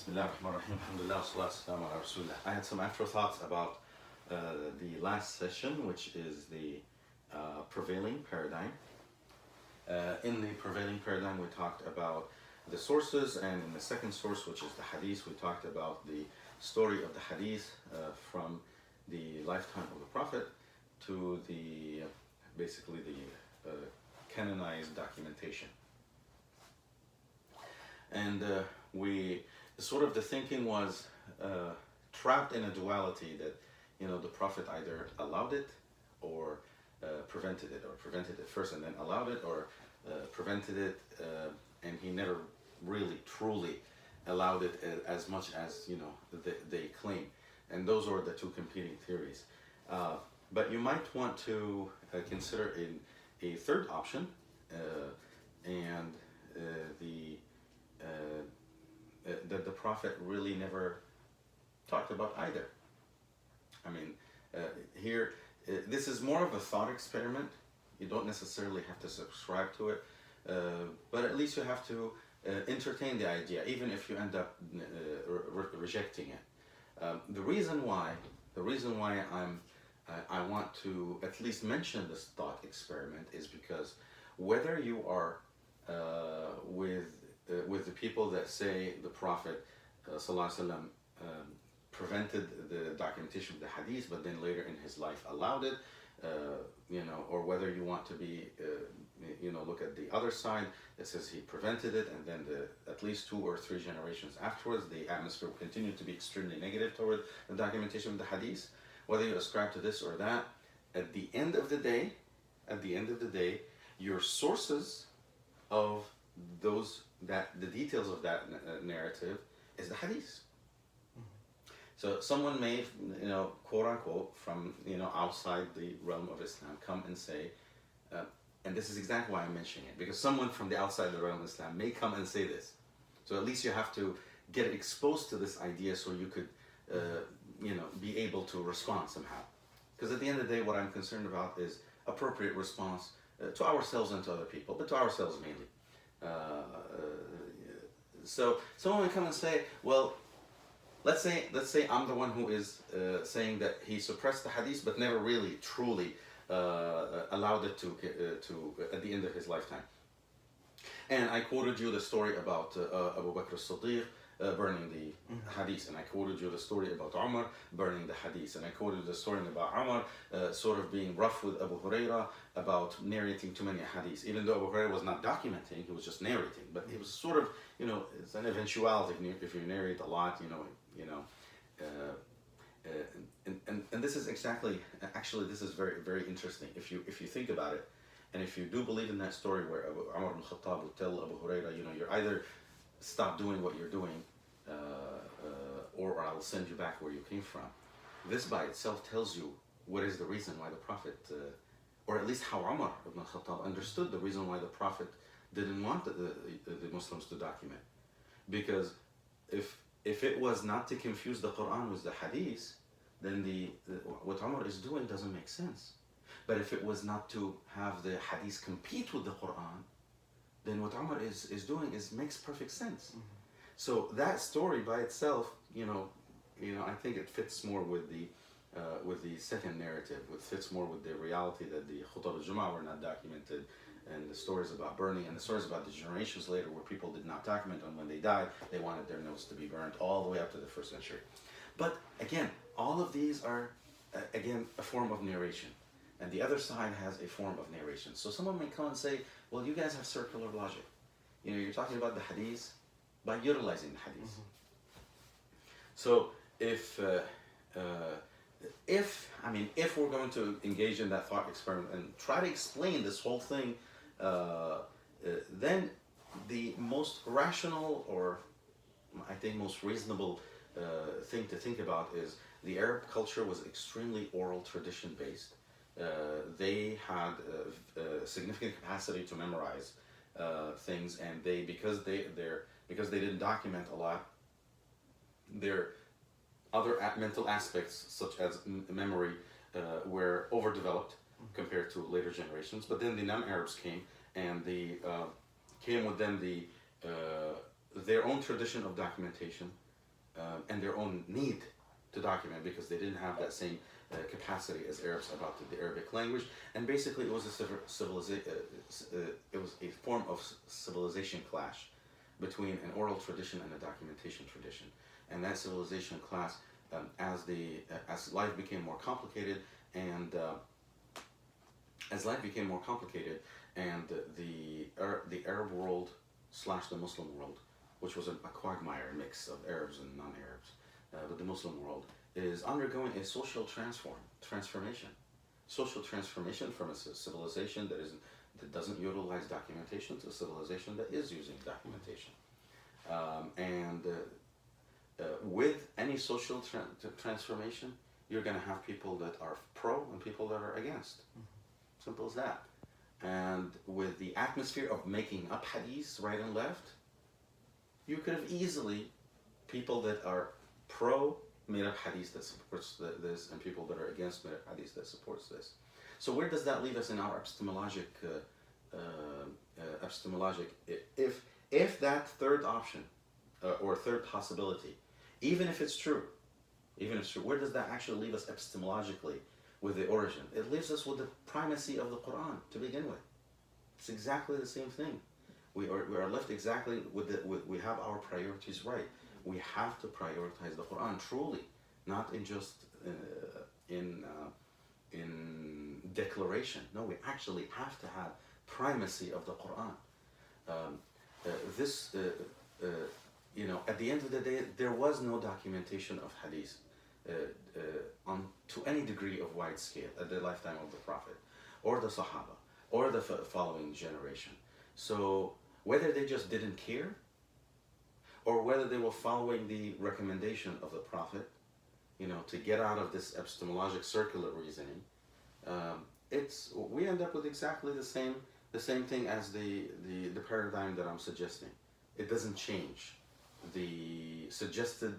Bismillah ar-Rahman ar-Rahim. Alhamdulillah, wassalatu wassalamu ala Rasulillah. I had some afterthoughts about the last session, which is the prevailing paradigm. In the prevailing paradigm, we talked about the sources, and in the second source, which is the hadith, we talked about the story of the hadith from the lifetime of the Prophet to the basically the canonized documentation. And we sort of the thinking was trapped in a duality that the Prophet either allowed it or prevented it, or prevented it first and then allowed it, or prevented it and he never really truly allowed it as much as they claim. And those are the two competing theories. But you might want to consider a third option, and that the Prophet really never talked about either. I mean, here, this is more of a thought experiment. You don't necessarily have to subscribe to it, but at least you have to entertain the idea, even if you end up rejecting it. The reason why I want to at least mention this thought experiment is because whether you are with the people that say the Prophet ﷺ prevented the documentation of the hadith, but then later in his life allowed it, or whether you want to be, look at the other side that says he prevented it, and then at least 2 or 3 generations afterwards, the atmosphere will continue to be extremely negative toward the documentation of the hadith. Whether you ascribe to this or that, at the end of the day, your sources of the details of that narrative is the hadith. So someone may, quote unquote, from outside the realm of Islam come and say, and this is exactly why I'm mentioning it, because someone from the outside the realm of Islam may come and say this. So at least you have to get exposed to this idea so you could, be able to respond somehow. Because at the end of the day, what I'm concerned about is appropriate response to ourselves and to other people, but to ourselves mainly. So someone would come and say, well, let's say I'm the one who is saying that he suppressed the hadith but never really truly allowed it to at the end of his lifetime. And I quoted you the story about Abu Bakr as-Siddiq burning the hadith, and I quoted you the story about Umar burning the hadith, and I quoted the story about Umar sort of being rough with Abu Huraira about narrating too many hadiths, even though Abu Huraira was not documenting, he was just narrating. But it was sort of, it's an eventuality if you narrate a lot, and this is actually this is very, very interesting if you think about it, and if you do believe in that story where Umar ibn Khattab would tell Abu Huraira, you're either stop doing what you're doing, or I'll send you back where you came from. This by itself tells you what is the reason why the Prophet, or at least how Umar ibn Khattab understood the reason why the Prophet didn't want the Muslims to document. Because if it was not to confuse the Quran with the Hadith, then what Umar is doing doesn't make sense. But if it was not to have the Hadith compete with the Quran, then what Umar is doing makes perfect sense. So that story by itself, I think it fits more with the second narrative. It fits more with the reality that the Khutab al-Jum'ah were not documented, and the stories about burning, and the stories about the generations later where people did not document, and when they died, they wanted their notes to be burned all the way up to the 1st century. But again, all of these are, a form of narration. And the other side has a form of narration. So someone may come and say, well, you guys have circular logic. You're talking about the hadith by utilizing the hadith. So if we're going to engage in that thought experiment and try to explain this whole thing, then the most rational, or I think most reasonable thing to think about is the Arab culture was extremely oral tradition based. They had a significant capacity to memorize things, and because they didn't document a lot, their other mental aspects such as memory were overdeveloped compared to later generations. But then the non-Arabs came, and came with them their own tradition of documentation, and their own need to document, because they didn't have that same capacity as Arabs about the Arabic language. And basically, it was it was a form of civilization clash between an oral tradition and a documentation tradition. And that civilization clash, as life became more complicated, and as life became more complicated, and the Arab world slash the Muslim world, which was a quagmire mix of Arabs and non-Arabs, but the Muslim world is undergoing a social transformation. Social transformation from a civilization that doesn't utilize documentation to a civilization that is using documentation. With any social transformation, you're going to have people that are pro and people that are against. Simple as that. And with the atmosphere of making up hadiths right and left, you could have easily people that are pro made up hadith that supports this, and people that are against made up hadith that supports this. So where does that leave us in our epistemologic if that third option or third possibility, even if it's true, where does that actually leave us epistemologically with the origin? It leaves us with the primacy of the Quran to begin with. It's exactly the same thing. We are left exactly we have our priorities right. We have to prioritize the Quran truly, not in just in declaration. No, we actually have to have primacy of the Quran. At the end of the day, there was no documentation of hadith on to any degree of wide scale at the lifetime of the Prophet, or the Sahaba, or the following generation. So whether they just didn't care, or whether they were following the recommendation of the Prophet, to get out of this epistemologic circular reasoning, we end up with exactly the same thing as the paradigm that I'm suggesting. It doesn't change the suggested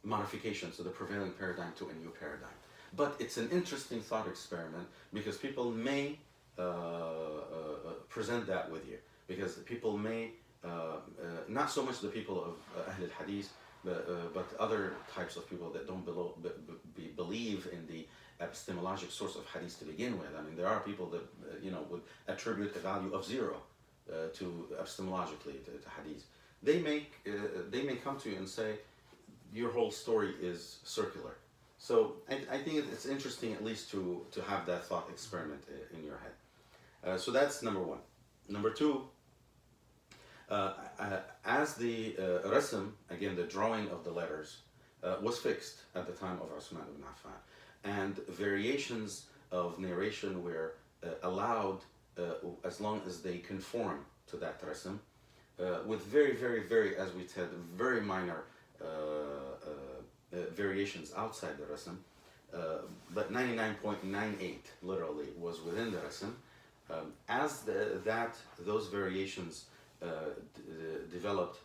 modifications of the prevailing paradigm to a new paradigm. But it's an interesting thought experiment, because people may present that with you, because people may not so much the people of Ahl al-Hadith, but other types of people that don't believe in the epistemologic source of hadith to begin with. I mean, there are people that would attribute a value of 0 to epistemologically to hadith. They may come to you and say, your whole story is circular. So I think it's interesting at least to have that thought experiment in your head. So that's number one. Number two, as the rasm, again the drawing of the letters, was fixed at the time of Uthman ibn Affan, and variations of narration were allowed as long as they conform to that rasm, with very, very, very, as we said, very minor variations outside the rasm, but 99.98 literally was within the rasm. As those variations developed,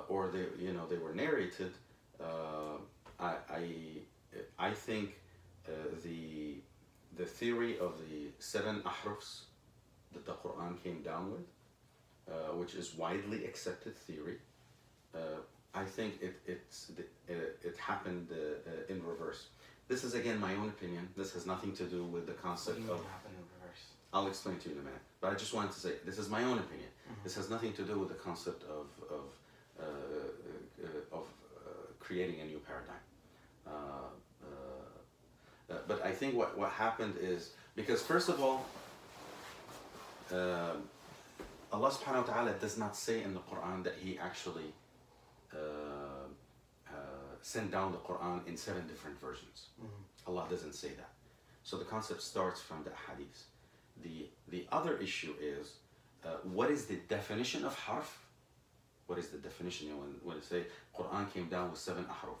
or they were narrated, I think the theory of the 7 ahrufs that the Quran came down with, which is widely accepted theory, I think it happened in reverse. This is again my own opinion. This has nothing to do with the concept of. Happen in reverse? I'll explain to you in a minute. But I just wanted to say this is my own opinion. This has nothing to do with the concept of creating a new paradigm. But I think what happened is, because first of all, Allah subhanahu wa ta'ala does not say in the Quran that He actually sent down the Quran in 7 different versions. Allah doesn't say that. So the concept starts from the hadith. The other issue is, what is the definition of harf? What is the definition? When they say Quran came down with 7 ahruf,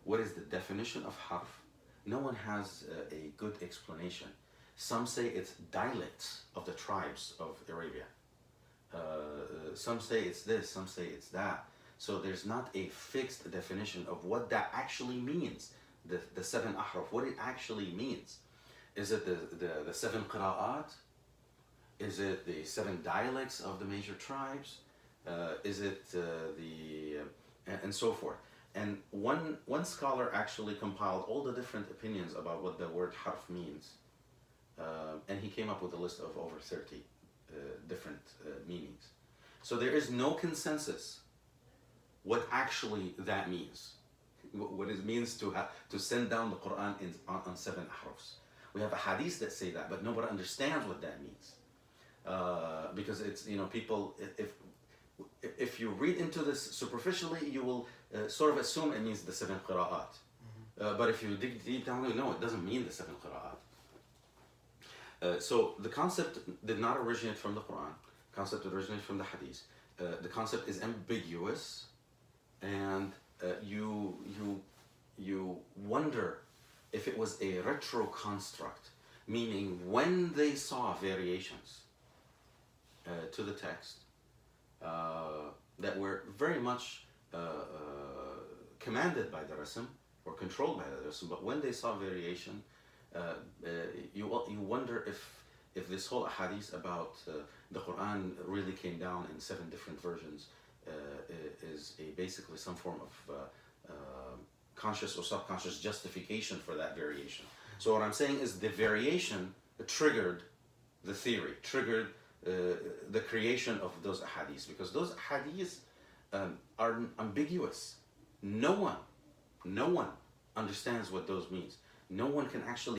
what is the definition of harf? No one has a good explanation. Some say it's dialects of the tribes of Arabia. Some say it's this, some say it's that. So there's not a fixed definition of what that actually means, the 7 ahruf, what it actually means. Is it the 7 qira'at? Is it the 7 dialects of the major tribes? Is it and so forth. And one scholar actually compiled all the different opinions about what the word harf means, and he came up with a list of over 30 different meanings. So there is no consensus what actually that means, what it means to send down the Quran on 7 ahrufs. We have a hadith that say that, but nobody understands what that means, because it's, people, if you read into this superficially, you will sort of assume it means the 7 qira'at. But if you dig deep down, no, it doesn't mean the 7 qira'at. So the concept did not originate from the Quran. Concept originates from the hadith. The concept is ambiguous, and you wonder if it was a retro construct, meaning when they saw variations to the text that were very much commanded by the Rasul or controlled by the Rasul, but when they saw variation, you wonder if this whole hadith about the Quran really came down in 7 different versions is basically some form of conscious or subconscious justification for that variation. So what I'm saying is the variation triggered the theory, triggered the creation of those hadiths, because those hadiths are ambiguous. No one understands what those means. No one can actually